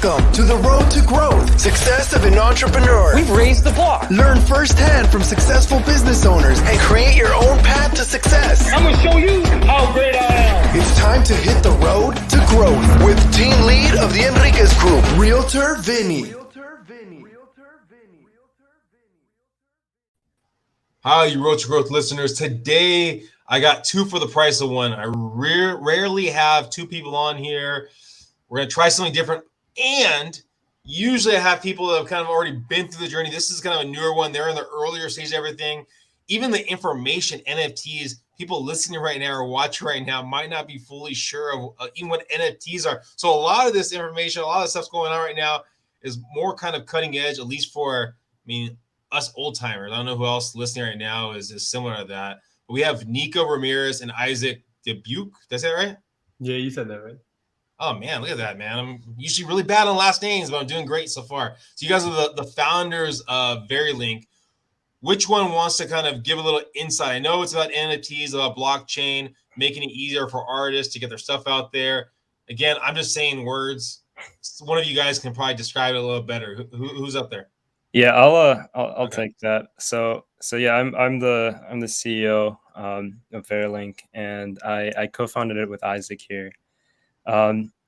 Welcome to the road to growth, success of an entrepreneur. We've raised the bar. Learn firsthand from successful business owners and create your own path to success. I'm going to show you how great I am. It's time to hit the road to growth with team lead of the Enriquez Group, Realtor Vinny. Hi, you Road to Growth listeners. Today, I got two for the price of one. I rarely have two people on here. We're going to try something different. And usually I have people that have kind of already been through the journey. This is kind of a newer one. They're in the earlier stage of everything. Even the information, NFTs, people listening right now or watching right now might not be fully sure of even what NFTs are. So a lot of this information, a lot of stuff's going on right now is more kind of cutting edge, at least for, us old timers. I don't know who else listening right now is similar to that. But we have Nico Ramirez and Isaac Dubuque. Did I say that right? Yeah, you said that right. Oh, man, look at that, man. I'm usually really bad on last names, but I'm doing great so far. So you guys are the founders of Verilink. Which one wants to kind of give a little insight? I know it's about NFTs, about blockchain, making it easier for artists to get their stuff out there. Again, I'm just saying words. One of you guys can probably describe it a little better. Who's up there? Yeah, I'll Okay. take that. So yeah, I'm the CEO of Verilink, and I co-founded it with Isaac here.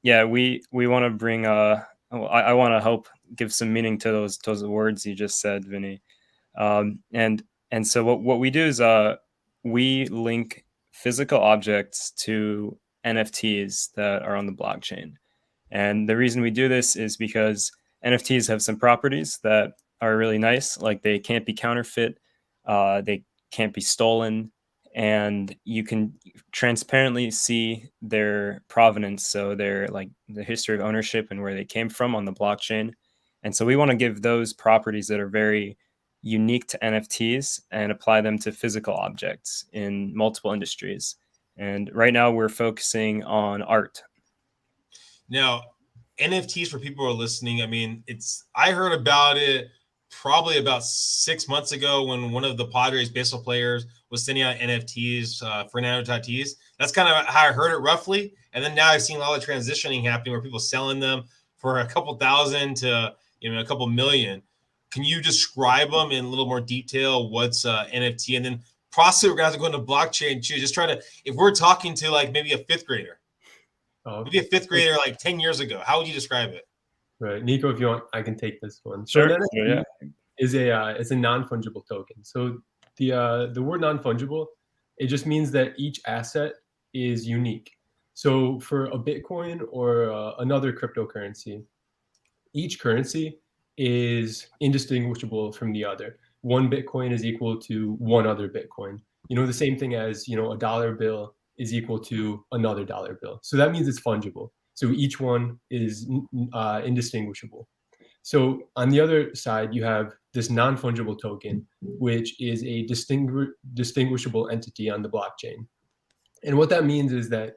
Yeah, we want to bring I want to help give some meaning to those words you just said, Vinny. And so what we do is we link physical objects to NFTs that are on the blockchain. And the reason we do this is because NFTs have some properties that are really nice, like they can't be counterfeit, they can't be stolen, and you can transparently see their provenance, so they're like the history of ownership and where they came from on the blockchain. And so we want to give those properties that are very unique to NFTs and apply them to physical objects in multiple industries. And right now we're focusing on art. Now, NFTs for people who are listening, I heard about it probably about 6 months ago when one of the Padres baseball players was sending out NFTs, Fernando Tatis. That's kind of how I heard it roughly. And then now I've seen a lot of transitioning happening where people selling them for a couple thousand to a couple million. Can you describe them in a little more detail? What's NFT? And then possibly we're going to have to go into blockchain too. Just try to, if we're talking to like maybe a fifth grader, maybe a fifth grader like 10 years ago, how would you describe it? Right, Nico, if you want, I can take this one. Sure. So NFT is a non-fungible token. So the word non-fungible, it just means that each asset is unique. So for a Bitcoin or another cryptocurrency, each currency is indistinguishable from the other. One Bitcoin is equal to one other Bitcoin. The same thing as a dollar bill is equal to another dollar bill. So that means it's fungible. So each one is indistinguishable. So on the other side, you have this non-fungible token, which is a distinguishable entity on the blockchain. And what that means is that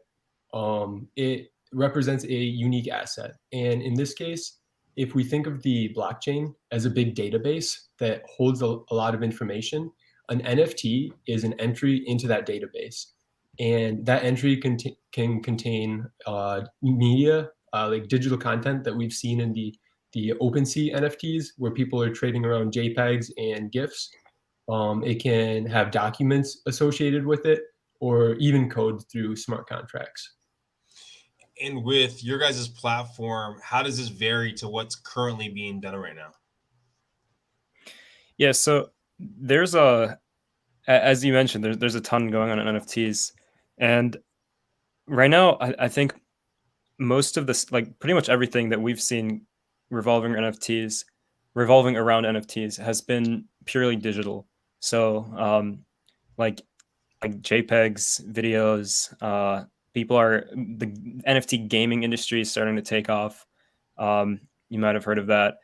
it represents a unique asset. And in this case, if we think of the blockchain as a big database that holds a lot of information, an NFT is an entry into that database. And that entry can contain media, like digital content that we've seen in the OpenSea NFTs, where people are trading around JPEGs and GIFs. It can have documents associated with it, or even code through smart contracts. And with your guys' platform, how does this vary to what's currently being done right now? Yeah, so there's as you mentioned, there's a ton going on in NFTs. And right now, I think most of this, like pretty much everything that we've seen revolving around NFTs has been purely digital. So like JPEGs, videos, the NFT gaming industry is starting to take off. You might have heard of that.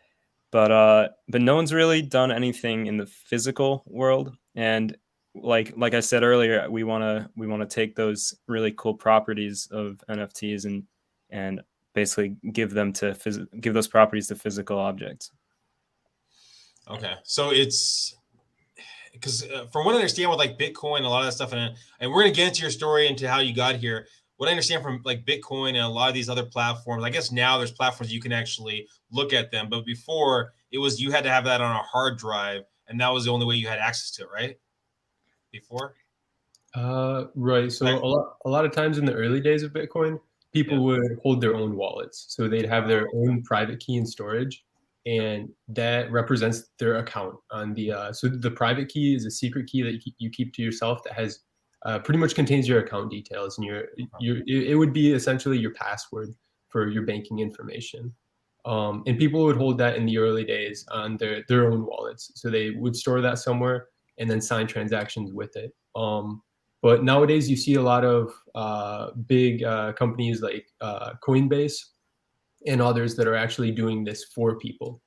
But no one's really done anything in the physical world. And like I said earlier, we want to take those really cool properties of NFTs and basically give those properties to physical objects. Okay, so it's because from what I understand with like Bitcoin, a lot of that stuff, and we're gonna get into your story into how you got here. what I understand from like Bitcoin and a lot of these other platforms, I guess now there's platforms you can actually look at them, but before it was you had to have that on a hard drive, and that was the only way you had access to it, right? Before, Right. So like, a lot of times in the early days of Bitcoin, people yeah. would hold their own wallets. So they'd have their own private key in storage, and that represents their account on the. So the private key is a secret key that you keep to yourself that has pretty much contains your account details, and it would be essentially your password for your banking information. And people would hold that in the early days on their own wallets. So they would store that somewhere and then sign transactions with it. But nowadays, you see a lot of big companies like Coinbase and others that are actually doing this for people.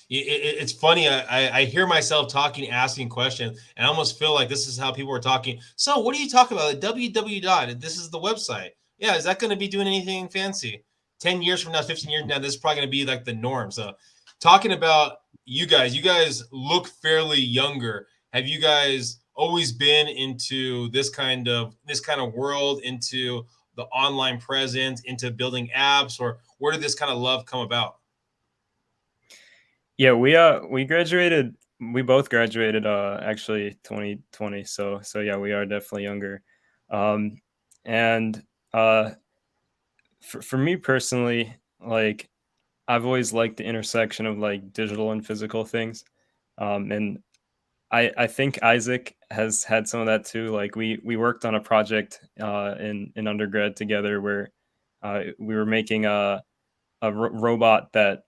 It's funny. I hear myself talking, asking questions, and I almost feel like this is how people are talking. So, what are you talking about? www dot. This is the website. Yeah, is that going to be doing anything fancy? 10 years from now, 15 years from now, this is probably going to be like the norm. So, talking about you guys look fairly younger. Have you guys always been into this kind of world, into the online presence, into building apps, or where did this kind of love come about? Yeah, we graduated. We both graduated actually 2020. So yeah, we are definitely younger. And for me personally, like I've always liked the intersection of like digital and physical things. And I think Isaac has had some of that too. Like we worked on a project in undergrad together where we were making robot that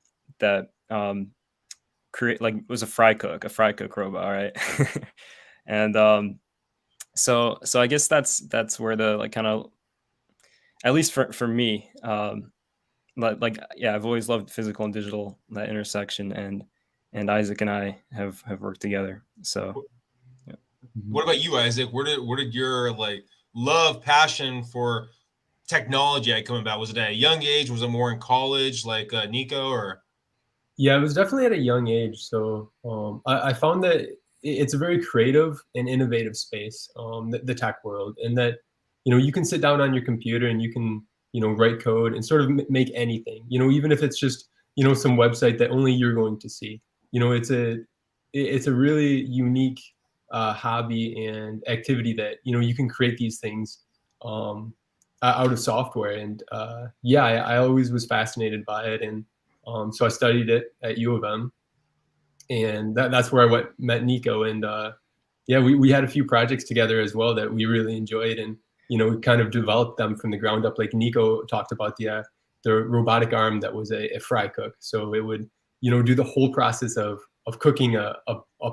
create like was a fry cook robot, right? And so I guess that's where the like kind of, at least for me, like yeah, I've always loved physical and digital, that intersection, and Isaac and I have worked together. So yeah. What about you, Isaac? Where did your like love, passion for technology come about? Was it at a young age? Was it more in college, like Nico? Or Yeah, it was definitely at a young age. So I found that it's a very creative and innovative space, the tech world, and that you can sit down on your computer and you can write code and sort of make anything. Even if it's just some website that only you're going to see. It's a really unique hobby and activity that you can create these things out of software. And yeah, I always was fascinated by it, and so I studied it at U of M, and that's where I met Nico. And yeah, we had a few projects together as well that we really enjoyed, and we kind of developed them from the ground up. Like Nico talked about the robotic arm that was a fry cook, so it would do the whole process of cooking a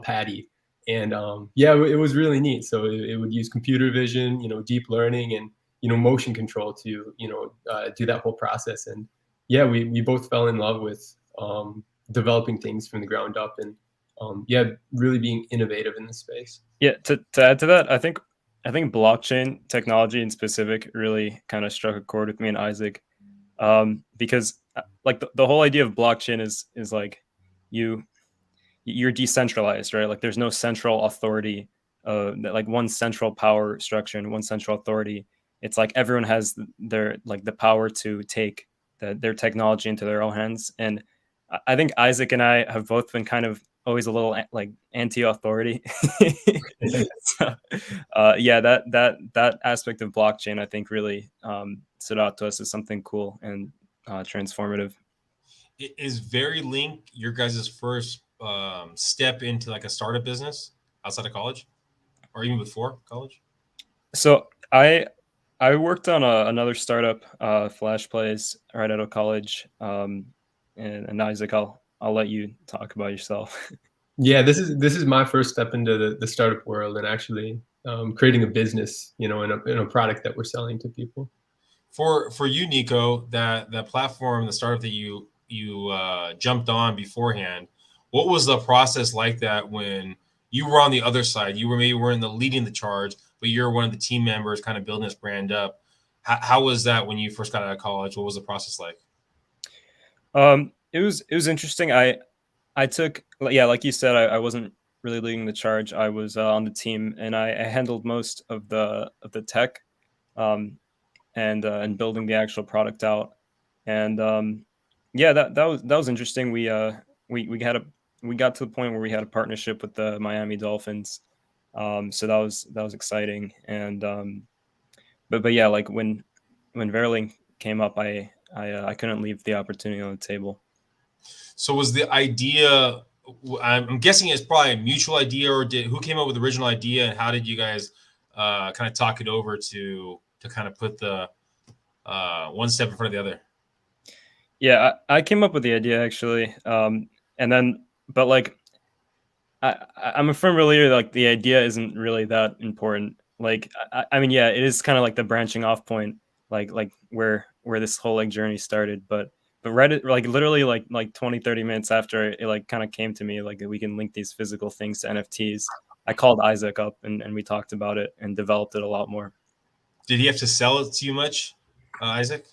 patty. And yeah, it was really neat. So it would use computer vision, deep learning, and motion control to do that whole process. And yeah, we both fell in love with developing things from the ground up, and yeah, really being innovative in this space. Yeah, to add to that, I think blockchain technology in specific really kind of struck a chord with me and Isaac, because like the whole idea of blockchain is like you're decentralized, right? Like there's no central authority, like one central power structure and one central authority. It's like everyone has their like the power to take their technology into their own hands. And I think Isaac and I have both been kind of always a little like anti-authority. So, yeah, that aspect of blockchain I think really stood out to us as something cool and transformative. is Verilink your guys' first step into like a startup business outside of college, or even before college? So I worked on another startup, FlashPlays, right out of college. And Isaac, I'll let you talk about yourself. Yeah, this is my first step into the startup world, and actually creating a business, in a product that we're selling to people. For you, Nico, that platform, the startup that you jumped on beforehand, what was the process like that when you were on the other side? You weren't leading the charge, but you're one of the team members kind of building this brand up. How was that when you first got out of college? What was the process like? It was interesting. I took, yeah, like you said, I wasn't really leading the charge. I was on the team, and I handled most of the tech. and building the actual product out. And yeah, that was interesting. We got to the point where we had a partnership with the Miami Dolphins. So that was exciting. And but yeah, like when Verilink came up, I couldn't leave the opportunity on the table. So was the idea? I'm guessing it's probably a mutual idea, or who came up with the original idea, and how did you guys kind of talk it over to kind of put the one step in front of the other? Yeah, I came up with the idea actually, and then but like I'm a firm believer that, like, the idea isn't really that important. Like I mean, yeah, it is kind of like the branching off point, like where this whole like journey started, but right like literally like 20-30 minutes after it like kind of came to me like that we can link these physical things to NFTs, I called Isaac up and we talked about it and developed it a lot more. Did he have to sell it to you much, Isaac?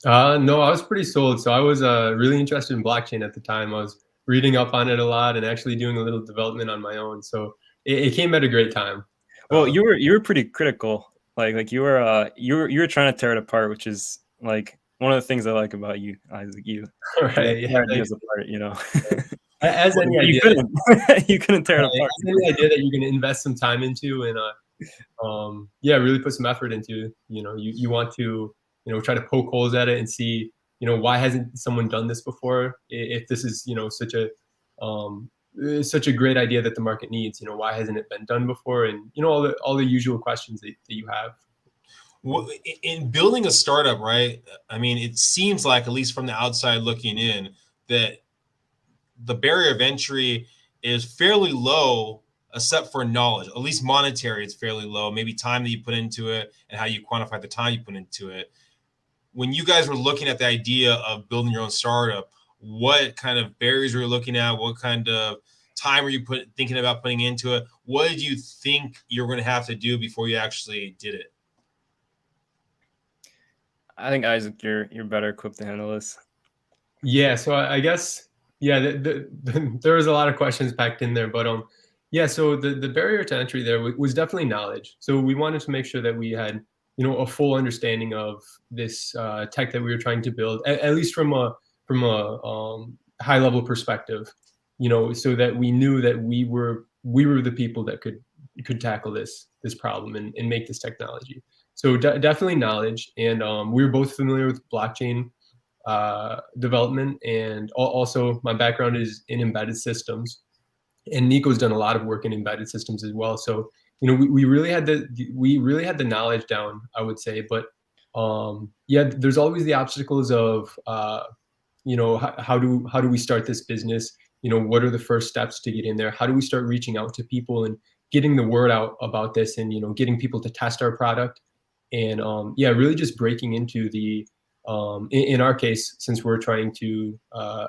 No, I was pretty sold. So I was really interested in blockchain at the time. I was reading up on it a lot and actually doing a little development on my own. So it came at a great time. Well, you were pretty critical. Like you were trying to tear it apart, which is like one of the things I like about you, Isaac. Right? Yeah. Ideas apart, you know. As any you idea, couldn't you couldn't tear it apart. as any idea that you're going to invest some time into and yeah, really put some effort into. You know, you want to try to poke holes at it and see why hasn't someone done this before? If this is such a great idea that the market needs, why hasn't it been done before? And all the usual questions that you have. Well, in building a startup, right? I mean, it seems like, at least from the outside looking in, that the barrier of entry is fairly low, except for knowledge. At least monetary, it's fairly low. Maybe time that you put into it and how you quantify the time you put into it. When you guys were looking at the idea of building your own startup, what kind of barriers were you looking at? What kind of time were you thinking about putting into it? What did you think you were going to have to do before you actually did it? I think, Isaac, you're better equipped to handle this. Yeah, so I guess there was a lot of questions packed in there, but yeah, so the barrier to entry there was definitely knowledge. So we wanted to make sure that we had a full understanding of this tech that we were trying to build, at least from a high level perspective, so that we knew that we were the people that could tackle this problem and make this technology. So definitely knowledge, and we were both familiar with blockchain development, and also my background is in embedded systems, and Nico's done a lot of work in embedded systems as well. So we really had the knowledge down, I would say. But yeah, there's always the obstacles of how do we start this business? What are the first steps to get in there? How do we start reaching out to people and getting the word out about this, and getting people to test our product, and yeah, really just breaking into the in our case, since we're trying to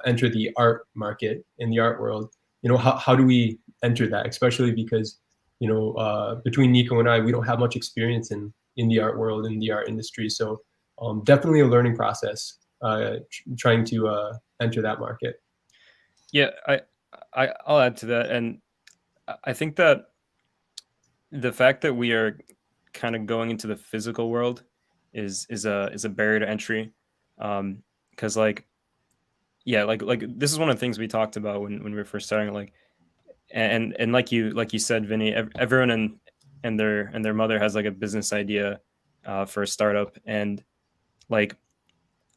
enter the art market in the art world, how do we enter that? Especially because between Nico and I, we don't have much experience in the art world, in the art industry. So definitely a learning process trying to enter that market. Yeah, I'll add to that, and I think that the fact that we are kind of going into the physical world is a barrier to entry, because like this is one of the things we talked about when we were first starting, like, and like you said, Vinny, everyone and their mother has like a business idea for a startup, and like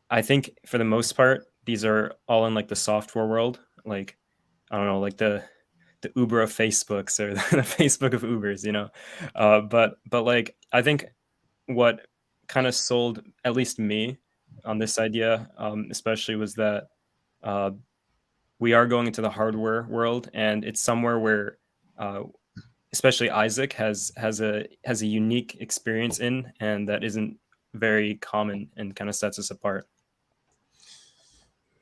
I think for the most part these are all in like the software world, like I don't know, like the Uber of Facebooks or the Facebook of Ubers, but like I think what kind of sold at least me on this idea, especially, was that we are going into the hardware world, and it's somewhere where especially Isaac has a unique experience in, and that isn't very common, and kind of sets us apart.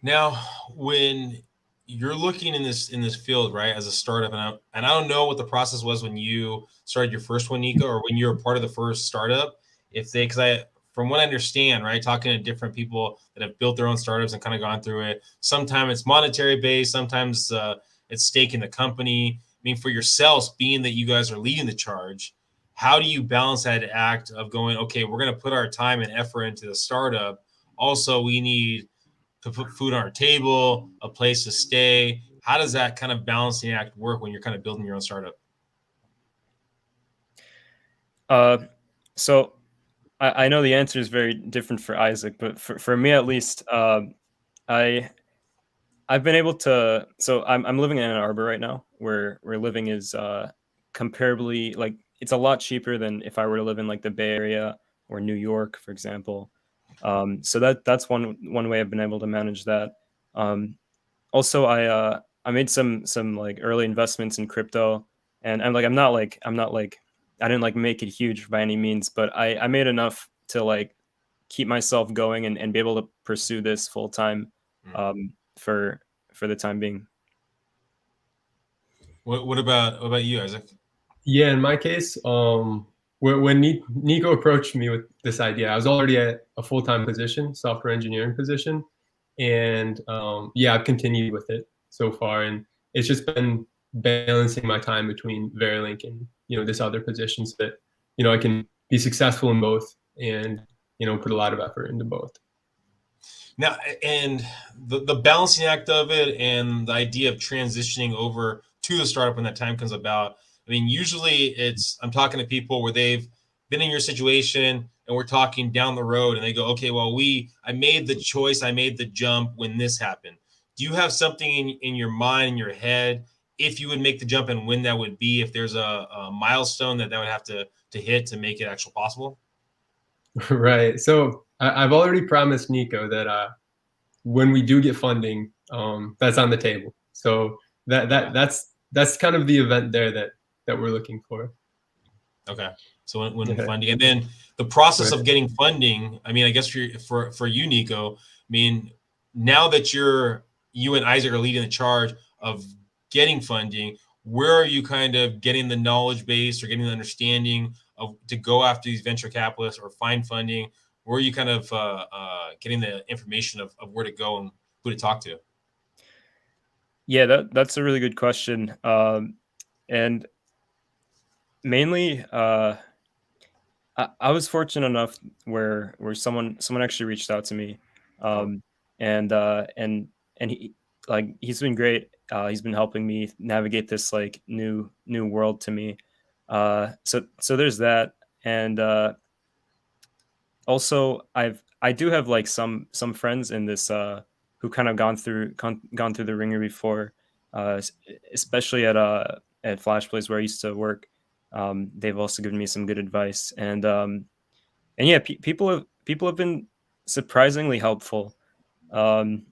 Now, when you're looking in this field, right, as a startup, and I don't know what the process was when you started your first one, Nico, or when you were part of the first startup, from what I understand, right, talking to different people that have built their own startups and kind of gone through it, sometimes it's monetary based, sometimes it's stake in the company. I mean, for yourselves, being that you guys are leading the charge, how do you balance that act of going, okay, we're going to put our time and effort into the startup. Also, we need to put food on our table, a place to stay. How does that kind of balancing act work when you're kind of building your own startup? So I know the answer is very different for Isaac, but for me at least, I I've been able to. So I'm living in Ann Arbor right now, where living is comparably, like, it's a lot cheaper than if I were to live in like the Bay Area or New York, for example. So that's one way I've been able to manage that. Also, I made some like early investments in crypto, and I'm not like I didn't like make it huge by any means, but I made enough to like keep myself going and be able to pursue this full time, for the time being. What about you, Isaac? Yeah, in my case, when Nico approached me with this idea, I was already at a full-time position, software engineering position, and yeah, I've continued with it so far, and it's just been balancing my time between Verilink and this other position so that I can be successful in both and put a lot of effort into both. Now, and the balancing act of it and the idea of transitioning over to the startup when that time comes about. I mean, usually I'm talking to people where they've been in your situation and we're talking down the road and they go, okay, well, I made the choice, I made the jump when this happened. Do you have something in your mind, in your head, if you would make the jump and when that would be, if there's a milestone that would have to hit to make it actually possible? Right. So I've already promised Nico that when we do get funding, that's on the table. So that's kind of the event there that we're looking for. Okay. So when funding, and then the process Right. of getting funding. I mean, I guess for you, Nico. I mean, now that you and Isaac are leading the charge of getting funding, where are you kind of getting the knowledge base or getting the understanding of to go after these venture capitalists or find funding? Where are you kind of getting the information of where to go and who to talk to? Yeah, that's a really good question. And mainly, I was fortunate enough where someone actually reached out to me, um, and he's been great. He's been helping me navigate this like new world to me. So there's that, and also I do have like some friends in this who kind of gone through the ringer before, especially at FlashPlays where I used to work. They've also given me some good advice, and yeah, people have been surprisingly helpful, um,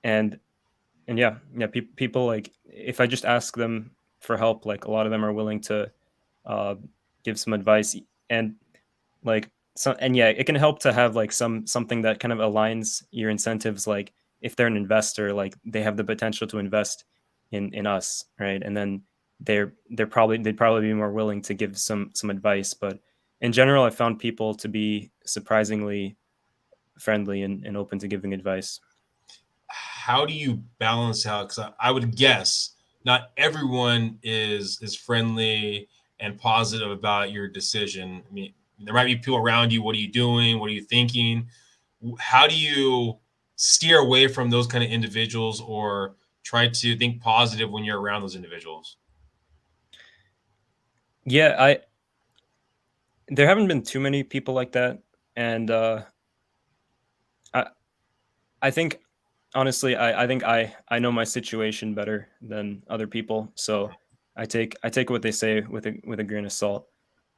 and people, like, if I just ask them for help, like a lot of them are willing to uh, give some advice, and like and yeah, it can help to have like something that kind of aligns your incentives. Like if they're an investor, like they have the potential to invest in us, right? And then they'd probably be more willing to give some advice. But in general, I found people to be surprisingly friendly and open to giving advice. How do you balance out? Because I would guess not everyone is friendly and positive about your decision. I mean, there might be people around you. What are you doing? What are you thinking? How do you steer away from those kind of individuals or try to think positive when you're around those individuals? Yeah, there haven't been too many people like that, and I I think honestly, I think I know my situation better than other people, so I take what they say with a grain of salt.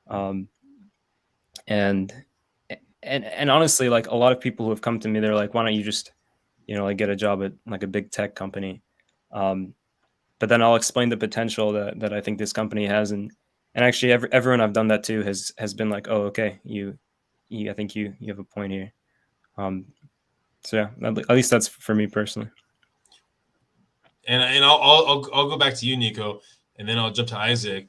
Um, and and honestly, like a lot of people who have come to me, they're like, why don't you just like get a job at like a big tech company? Um, but then I'll explain the potential that I think this company has, and actually everyone I've done that to has been like, oh, okay, I think you have a point here. Um, so yeah, at least that's for me personally. And I'll go back to you, Nico, and then I'll jump to Isaac.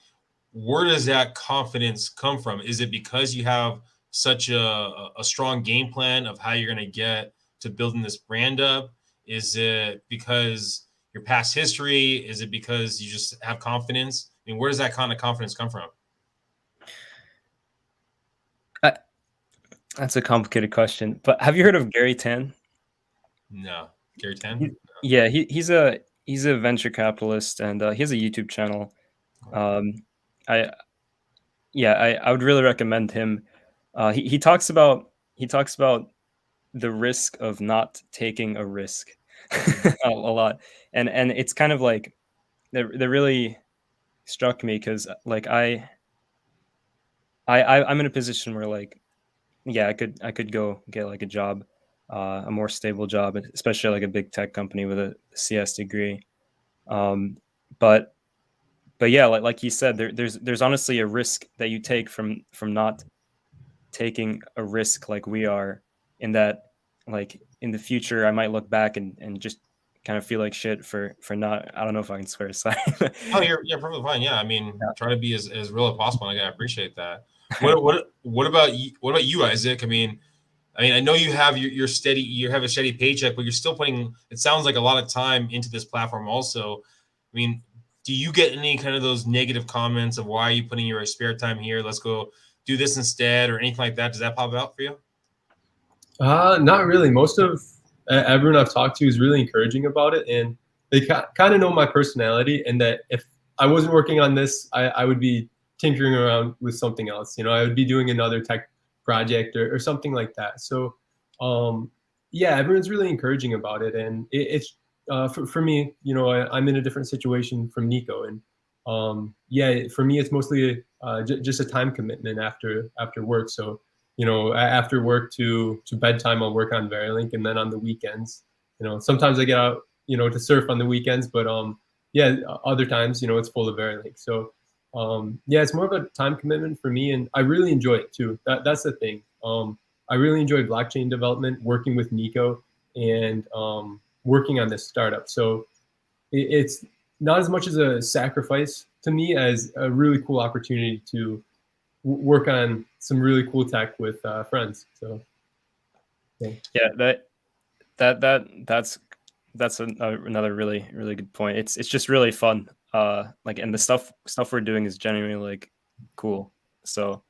Where does that confidence come from? Is it because you have such a strong game plan of how you're going to get to building this brand up? Is it because your past history? Is it because you just have confidence? I mean, where does that kind of confidence come from? That's a complicated question. But have you heard of Gary Tan? No, Gary 10. He- yeah, he's a venture capitalist, and he has a YouTube channel. Um, I I would really recommend him. He talks about the risk of not taking a risk a lot, and it's kind of like that really struck me because like I'm in a position where like yeah I could go get like a job, a more stable job, especially like a big tech company with a CS degree. Um, but yeah, like you said, there's honestly a risk that you take from not taking a risk like we are, in that like in the future I might look back and just kind of feel like shit for not, I don't know if I can swear, sorry. Oh, you're perfectly fine. Yeah, I mean, Yeah. try to be as real as possible. And I appreciate that. What about you? What about you, Isaac? I mean, I know you have your steady, you have a steady paycheck, but you're still putting, it sounds like, a lot of time into this platform. Also, I mean, do you get any kind of those negative comments of why are you putting your spare time here? Let's go do this instead, or anything like that? Does that pop out for you? Not really. Most of everyone I've talked to is really encouraging about it, and they kind of know my personality, and that if I wasn't working on this, I would be tinkering around with something else. You know, I would be doing another tech project or something like that. So, yeah, everyone's really encouraging about it, and it's for me. You know, I'm in a different situation from Nico, and yeah, for me, it's mostly just a time commitment after work. So you know, after work to bedtime, I'll work on Verilink, and then on the weekends, you know, sometimes I get out, you know, to surf on the weekends, but yeah, other times, you know, it's full of Verilink. So yeah, it's more of a time commitment for me, and I really enjoy it too. That's the thing. I really enjoy blockchain development, working with Nico, and working on this startup. So it's not as much as a sacrifice to me as a really cool opportunity to work on some really cool tech with friends. So yeah. Yeah, that's another really good point. It's just really fun. Like, and the stuff we're doing is genuinely like cool. So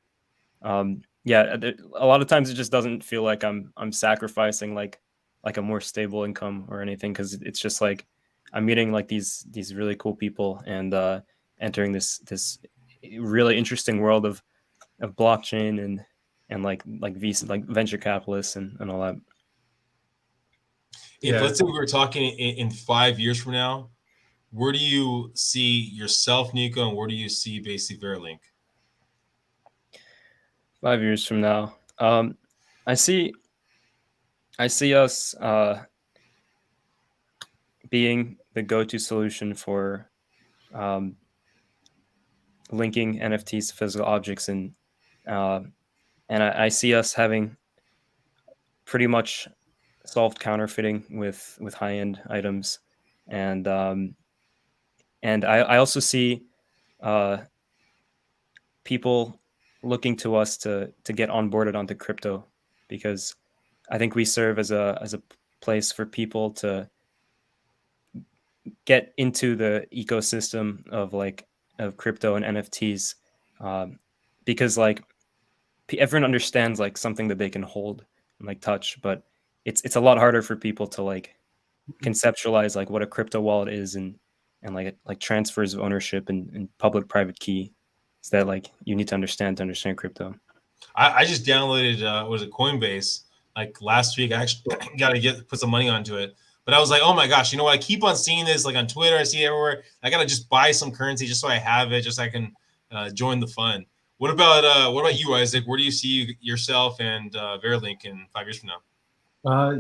yeah, a lot of times it just doesn't feel like I'm sacrificing like a more stable income or anything, because it's just like I'm meeting like these really cool people, and entering this really interesting world of blockchain, and like VC, like venture capitalists, and all that. If Yeah. let's say we were talking in 5 years from now, where do you see yourself, Nico, and where do you see basically Verilink? 5 years from now, I see us being the go-to solution for linking NFTs to physical objects, and I see us having pretty much solved counterfeiting with high-end items, and I also see people looking to us to get onboarded onto crypto, because I think we serve as a place for people to get into the ecosystem of crypto and NFTs, because like everyone understands like something that they can hold and like touch, but it's a lot harder for people to like conceptualize like what a crypto wallet is, and like transfers of ownership and public private key. Is that like you need to understand crypto. I just downloaded was it Coinbase like last week. I actually got to put some money onto it, but I was like, oh my gosh, you know what? I keep on seeing this like on Twitter. I see it everywhere. I got to just buy some currency just so I have it, just so I can join the fun. What about you, Isaac? Where do you see yourself and Verilink in 5 years from now?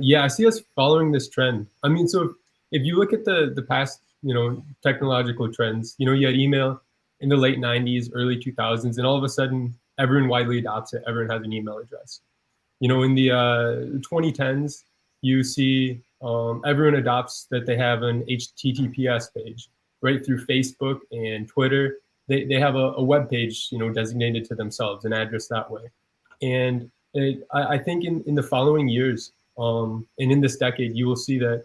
Yeah, I see us following this trend. I mean, so if you look at the past, you know, technological trends, you know, you had email in the late 90s, early 2000s, and all of a sudden everyone widely adopts it. Everyone has an email address. You know, in the 2010s, you see everyone adopts that they have an HTTPS page, right? Through Facebook and Twitter, they have a web page, you know, designated to themselves, an address that way. And I think in the following years, and in this decade, you will see that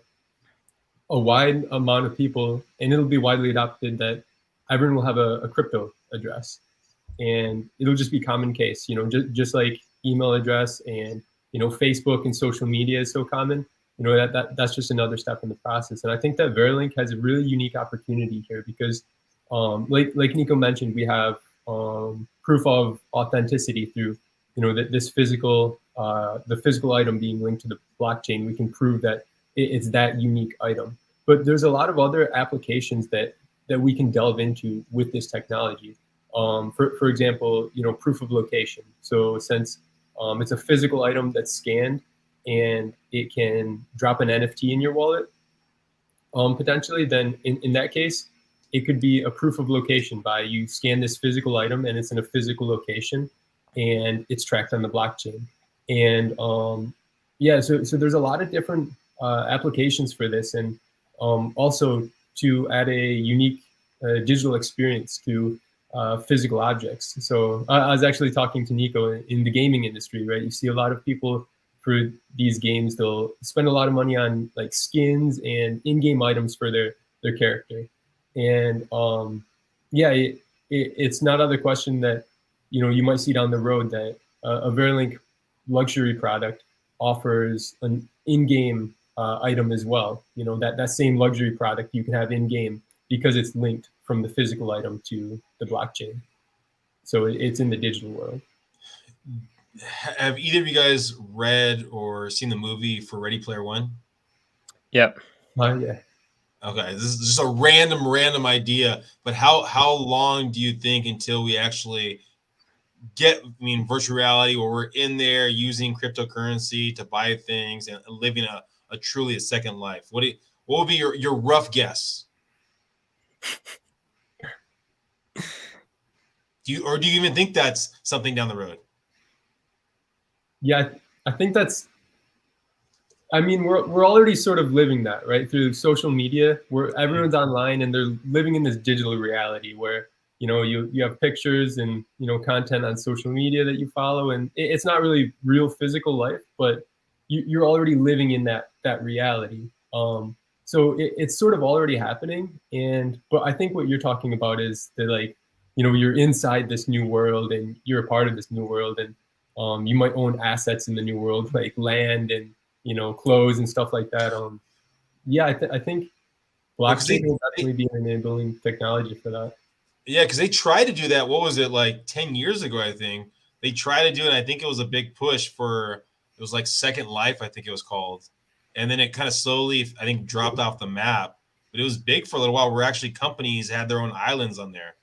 a wide amount of people, and it'll be widely adopted, that everyone will have a crypto address, and it'll just be common case. You know, just like email address, and Facebook and social media is so common. That's just another step in the process. And I think that Verilink has a really unique opportunity here because, like Nico mentioned, we have proof of authenticity through this physical the physical item being linked to the blockchain. We can prove that it's that unique item. But there's a lot of other applications that we can delve into with this technology. For example, proof of location. So since it's a physical item that's scanned and it can drop an NFT in your wallet, potentially, then in that case, it could be a proof of location by you scan this physical item and it's in a physical location and it's tracked on the blockchain. And so there's a lot of different applications for this, and also to add a unique digital experience to physical objects. So I was actually talking to Nico in the gaming industry, right? You see a lot of people for these games, they'll spend a lot of money on like skins and in-game items for their character. And it's not out of the question that you might see down the road that a Verilink luxury product offers an in-game item as well. That same luxury product you can have in-game because it's linked from the physical item to the blockchain. So it's in the digital world. Have either of you guys read or seen the movie for Ready Player One? Yep. Yeah. Okay, this is just a random idea, but how long do you think until we actually get, virtual reality where we're in there using cryptocurrency to buy things and living a truly a second life? What would be your rough guess? Do you even think that's something down the road? Yeah, I think that's. We're already sort of living that, right? Through social media, where everyone's online and they're living in this digital reality where you have pictures and content on social media that you follow, and it's not really real physical life, but you're already living in that reality. So it's sort of already happening, but I think what you're talking about is that you're inside this new world and you're a part of this new world, and you might own assets in the new world like land and clothes and stuff like that. I think blockchain will definitely be an enabling technology for that. Yeah, because they tried to do that. What was it, like 10 years ago? I think they tried to do it. I think it was a big push for, it was like Second Life, I think it was called. And then it kind of slowly, I think, dropped off the map. But it was big for a little while where actually companies had their own islands on there.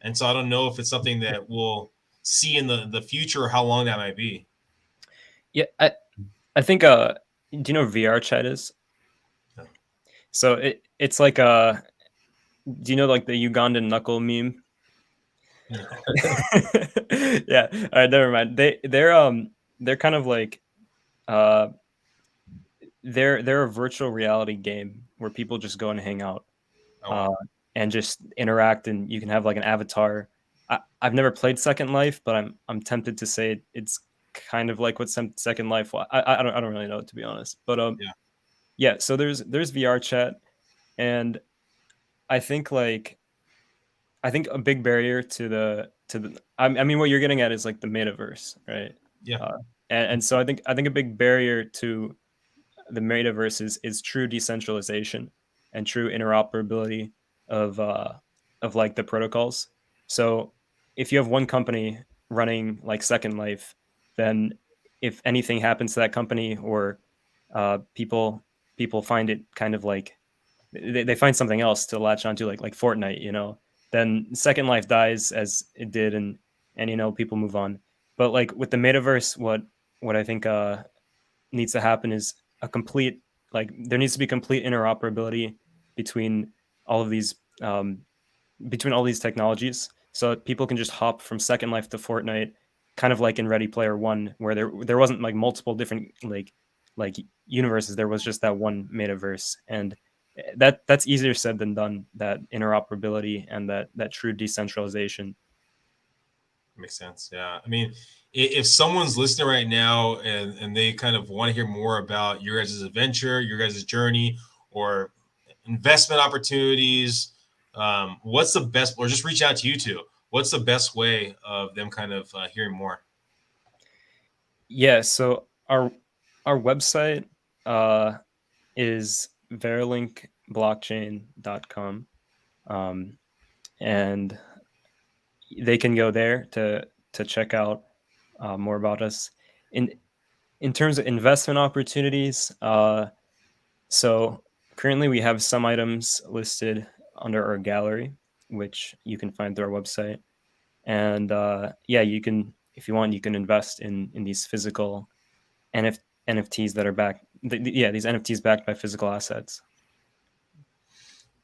And so I don't know if it's something that we'll see in the future or how long that might be. Yeah, I think do you know what VRChat is? No. So it's like do you know like the Ugandan knuckle meme? No. Yeah. All right, never mind. They're kind of like they're a virtual reality game where people just go and hang out. Oh, wow. And just interact, and you can have like an avatar. I've never played Second Life, but I'm tempted to say it's kind of like what Second Life was. I don't really know, to be honest. But yeah. So there's VRChat, and I think a big barrier to the what you're getting at is like the metaverse, right? Yeah. And so I think a big barrier to the metaverse is true decentralization and true interoperability of like the protocols. So if you have one company running like Second Life, then if anything happens to that company, or people find it kind of like they find something else to latch onto, like Fortnite, then Second Life dies as it did, and people move on. But like with the metaverse, what I think needs to happen is there needs to be complete interoperability between all of these technologies, so that people can just hop from Second Life to Fortnite, kind of like in Ready Player One, where there wasn't like multiple different like universes. There was just that one metaverse, and that's easier said than done. That interoperability and that true decentralization. Makes sense. Yeah. If someone's listening right now and they kind of want to hear more about your guys' adventure, your guys' journey, or investment opportunities, what's the best, or just reach out to you two, what's the best way of them kind of hearing more? Yeah, so our website is verilinkblockchain.com. And they can go there to check out more about us. In terms of investment opportunities, so currently we have some items listed under our gallery, which you can find through our website. And yeah, you can, if you want, you can invest in these physical NFTs that are backed. Yeah, these NFTs backed by physical assets.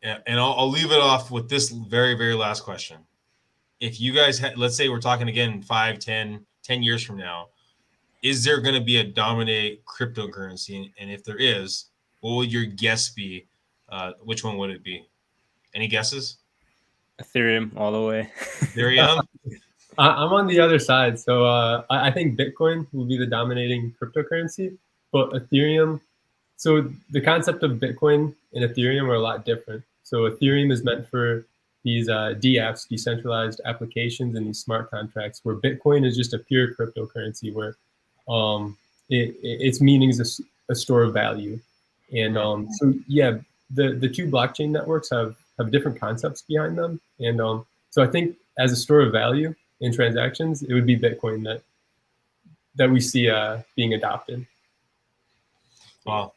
Yeah, and I'll leave it off with this very, very last question. If you guys had, let's say we're talking again 5, 10 years from now, is there going to be a dominate cryptocurrency? And if there is, what would your guess be? Which one would it be? Any guesses? Ethereum all the way. Ethereum? I'm on the other side. So I think Bitcoin will be the dominating cryptocurrency, but Ethereum. So the concept of Bitcoin and Ethereum are a lot different. So Ethereum is meant for these DApps, decentralized applications, and these smart contracts, where Bitcoin is just a pure cryptocurrency where its meaning is a store of value. And so yeah, the two blockchain networks have different concepts behind them. And so I think as a store of value in transactions, it would be Bitcoin that we see being adopted. Well,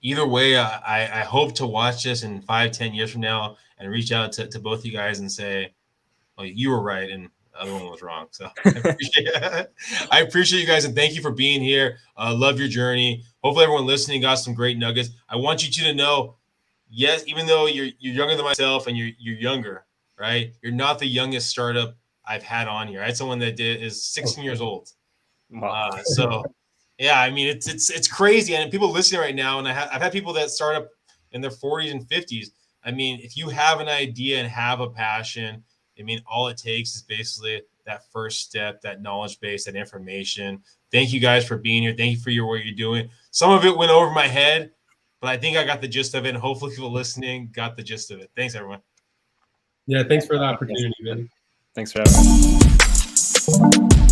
either way, I hope to watch this in 5, 10 years from now and reach out to both you guys and say, well, you were right and the other one was wrong. So I appreciate you guys, and thank you for being here. Love your journey. Hopefully everyone listening got some great nuggets. I want you two to know, yes, even though you're younger than myself and you're younger, right? You're not the youngest startup I've had on here. I had someone that is 16 years old. Wow. So yeah, I mean, it's crazy. And people listening right now, and I've had people that start up in their 40s and 50s. I mean, if you have an idea and have a passion, I mean, all it takes is basically that first step, that knowledge base, that information. Thank you guys for being here. Thank you for what you're doing. Some of it went over my head, but I think I got the gist of it. And hopefully people listening got the gist of it. Thanks, everyone. Yeah, thanks for the opportunity, man. Thanks for having me.